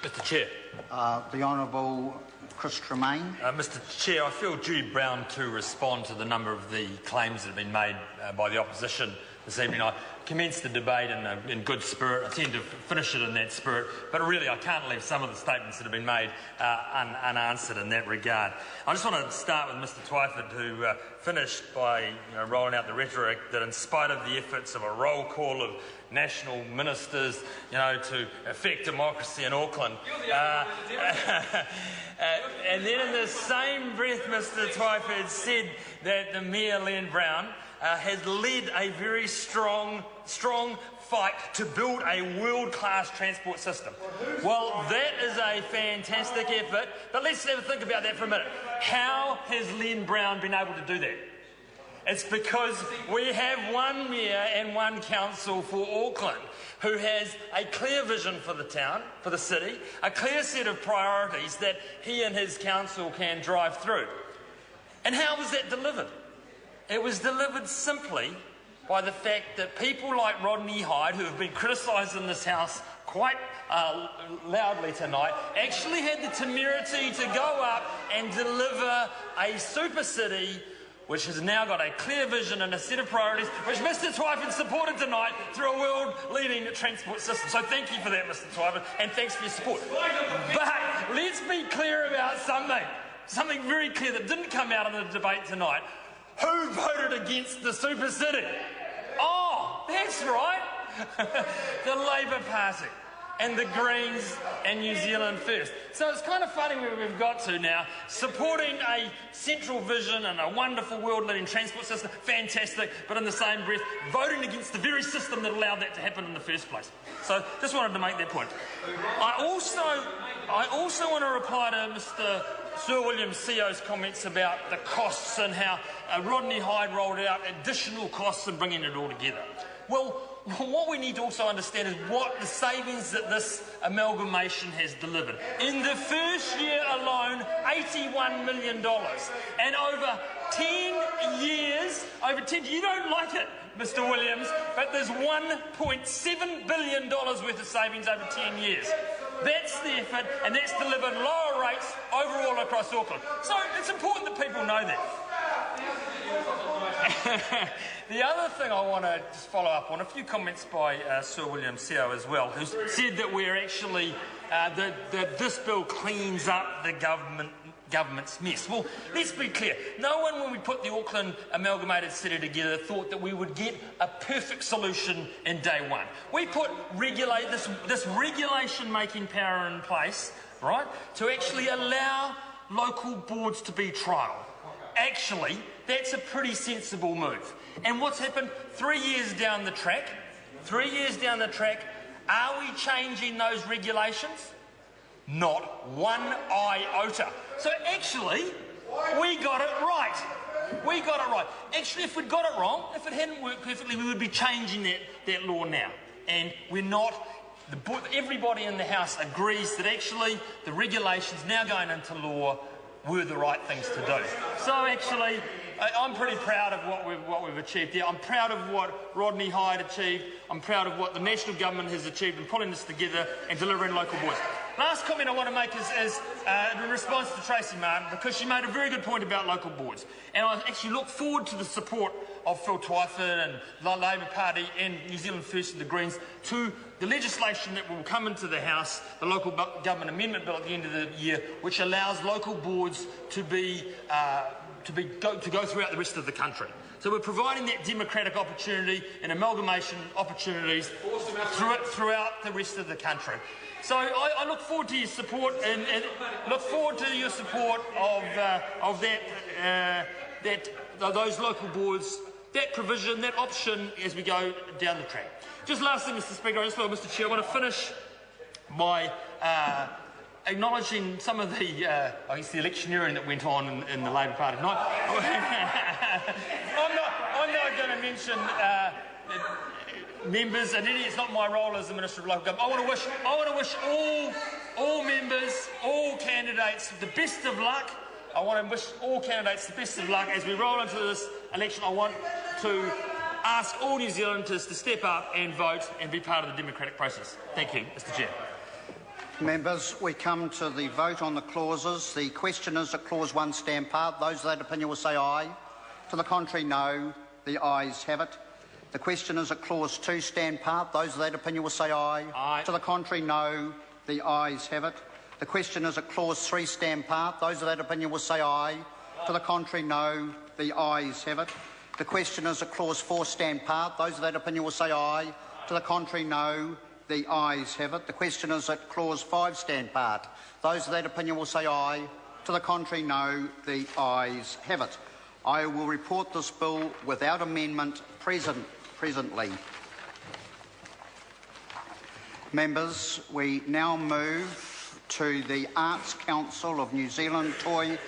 Mr Chair. The Honourable Chris Tremaine. Mr Chair, I feel duty bound to respond to the number of the claims that have been made by the opposition this evening. I commenced the debate in good spirit. I tend to finish it in that spirit, but really I can't leave some of the statements that have been made unanswered in that regard. I just want to start with Mr Twyford, who finished by rolling out the rhetoric that in spite of the efforts of a roll call of national ministers, to affect democracy in Auckland. And then in the same breath, Mr Twyford said that the Mayor, Len Brown, has led a very strong fight to build a world-class transport system. Well, that is a fantastic effort, but let's have a think about that for a minute. How has Len Brown been able to do that? It's because we have one mayor and one council for Auckland who has a clear vision for the town, for the city, a clear set of priorities that he and his council can drive through. And how was that delivered? It was delivered simply by the fact that people like Rodney Hyde, who have been criticised in this House quite loudly tonight, actually had the temerity to go up and deliver a super city which has now got a clear vision and a set of priorities, which Mr Twyford supported tonight through a world-leading transport system. So thank you for that, Mr Twyford, and thanks for your support. But let's be clear about something very clear that didn't come out of the debate tonight. Who voted against the super city? Oh, that's right. The Labour Party and the Greens and New Zealand First. So it's kind of funny where we've got to now, supporting a central vision and a wonderful world-leading transport system, fantastic, but in the same breath, voting against the very system that allowed that to happen in the first place. So just wanted to make that point. I also want to reply to Mr Sir William CEO's comments about the costs and how Rodney Hyde rolled out additional costs and bringing it all together. Well, what we need to also understand is what the savings that this amalgamation has delivered. In the first year alone, $81 million. And over 10 years, you don't like it, Mr Williams, but there's $1.7 billion worth of savings over 10 years. That's the effort, and that's delivered lower rates overall across Auckland. So it's important that people know that. The other thing I want to just follow up on, a few comments by Sir William CEO as well, who said that we're actually, that this bill cleans up the government's mess. Well, let's be clear. No one, when we put the Auckland Amalgamated City together, thought that we would get a perfect solution in day one. We put this regulation-making power in place, right, to actually allow local boards to be trial. Actually, that's a pretty sensible move. And what's happened 3 years down the track? 3 years down the track, are we changing those regulations? Not one iota. So actually, we got it right. We got it right. Actually, if we'd got it wrong, if it hadn't worked perfectly, we would be changing that law now. And we're not. Everybody in the House agrees that actually the regulations now going into law were the right things to do. So actually, I'm pretty proud of what we've achieved there. I'm proud of what Rodney Hyde achieved. I'm proud of what the national government has achieved in pulling this together and delivering local boards. Last comment I want to make is in response to Tracy Martin, because she made a very good point about local boards. And I actually look forward to the support of Phil Twyford and the Labour Party and New Zealand First and the Greens to the legislation that will come into the House, the Local Government Amendment Bill at the end of the year, which allows local boards to go throughout the rest of the country. So we're providing that democratic opportunity and amalgamation opportunities throughout the rest of the country. So I look forward to your support and look forward to your support of those local boards, that provision, that option as we go down the track. Just lastly, Mr Speaker, Mr Chair, I want to finish by acknowledging some of the electioneering that went on in the Labour Party tonight. I'm not going to mention members, and it's not my role as the Minister of Local Government. I want to wish all members, all candidates the best of luck. I want to wish all candidates the best of luck as we roll into this election. I want to ask all New Zealanders to step up and vote and be part of the democratic process. Thank you, Mr Chair. Members, we come to the vote on the clauses. The question is that Clause 1 stand part. Those of that opinion will say aye. To the contrary, no. The ayes have it. The question is that Clause 2 stand part. Those of that opinion will say aye. Aye. To the contrary, no. The ayes have it. The question is that Clause 3 stand part. Those of that opinion will say aye. To the contrary, no. The ayes have it. The question is that Clause 4 stand part. Those of that opinion will say aye. To the contrary, no. The ayes have it. The question is that Clause 5 stand part. Those of that opinion will say aye. To the contrary, no. The ayes have it. I will report this bill without amendment presently. Members, we now move to the Arts Council of New Zealand Toy